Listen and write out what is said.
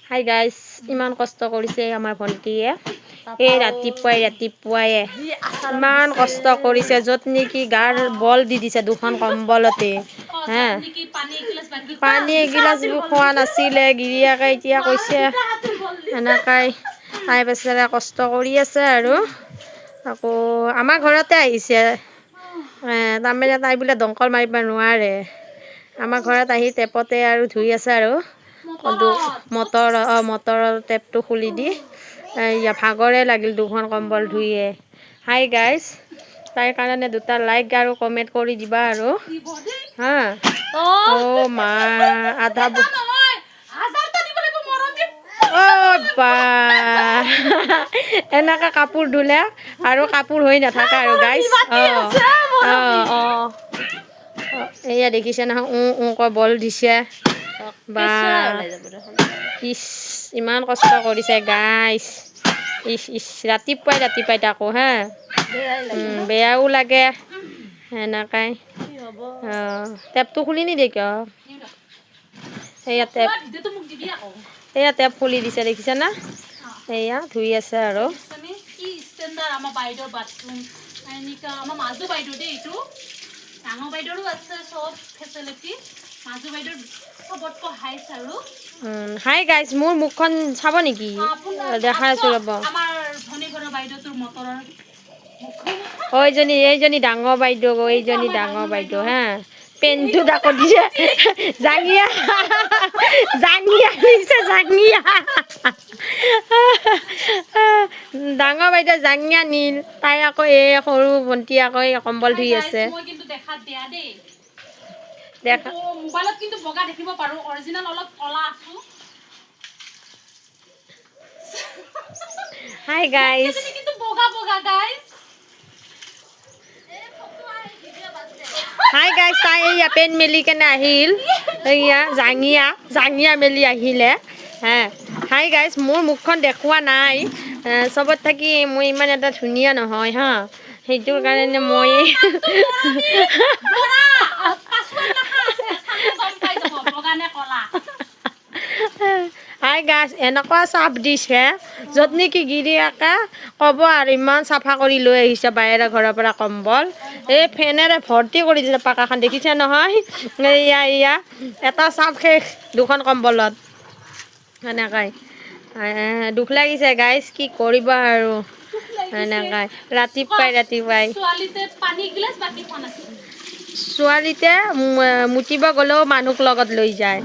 Hi guys, ইমান কষ্ট কৰিছে আমাৰ ভণ্টিয়ে। এই ৰাতিপুৱাই ইমান কষ্ট কৰিছে, য'ত নেকি গাৰ বল দি দিছে দুখন কম্বলতে। হে পানী এগিলাচ খোৱা নাছিলে, গিৰিয়াকে এতিয়া কৈছে এনেকাই তাই বেচেৰা কষ্ট কৰি আছে আৰু। আকৌ আমাৰ ঘৰতে আহিছে, তাৰমানে তাই বোলে দমকল মাৰিব নোৱাৰে। আমাৰ ঘৰত আহি টেপতে আৰু ধুই আছে আৰু মটৰৰ টেপটো খুলি দি ভাগৰে লাগিল দুখন কম্বল ধুইয়ে। হাই গাইজ, তাইৰ কাৰণে দুটা লাইক আৰু কমেণ্ট কৰি দিবা আৰু হা। অ' মা আধা বা এনেকা কাপোৰ ধুলে আৰু কাপোৰ হৈ নাথাকে আৰু গাইজ। এয়া দেখিছে নহয়, কৈ বল দিছে বা ইচ, ইমান কষ্ট কৰিছে গাইজ। ইচ ৰাতিপুৱাই তাকো হা, বেয়াও লাগে সেনেকাই। টেপটো খুলি নিদিয়ে কিয়? সেয়া টেপ খুলি দিছে, দেখিছে না? সেয়া ধুই আছে আৰু হাই গাইজ, মোৰ মুখখন চাব নেকি? দেখাই আছো ৰ'ব। এইজনী ডাঙৰ বাইদেউ হা, পেনটো ডাকো দিছে জাঙিয়া দিছে, ডাঙৰ বাইদেউ জাঙিয়া নীল। তাই আকৌ এই সৰু ভণ্টি আকৌ কম্বল ধুই আছে। হাই গাইজ, তাই এয়া পেন মেলি কেনে আহিল, এয়া জাঙিয়া মেলি আহিলে হে। হাই গাইজ, মোৰ মুখখন দেখুওৱা নাই, চবত থাকি মই ইমান এটা ধুনীয়া নহয় হা, সেইটোৰ কাৰণে মই হাই গাইজ, এনেকুৱা চাফ দিছে য'ত নেকি গিৰিয়াকে ক'ব আৰু ইমান চাফা কৰি লৈ আহিছে বাহিৰৰ ঘৰৰ পৰা কম্বল। এই ফেনেৰে ভৰ্তি কৰি দিছে পাকাখন, দেখিছে নহয়? এয়া এটা চাফ শেষ দুখন কম্বলত সেনেকাই। দুখ লাগিছে গাইজ, কি কৰিব আৰু সেনেকাই ৰাতিপুৱাই ছোৱালীতে মুতিব গ'লেও মানুহক লগত লৈ যায়।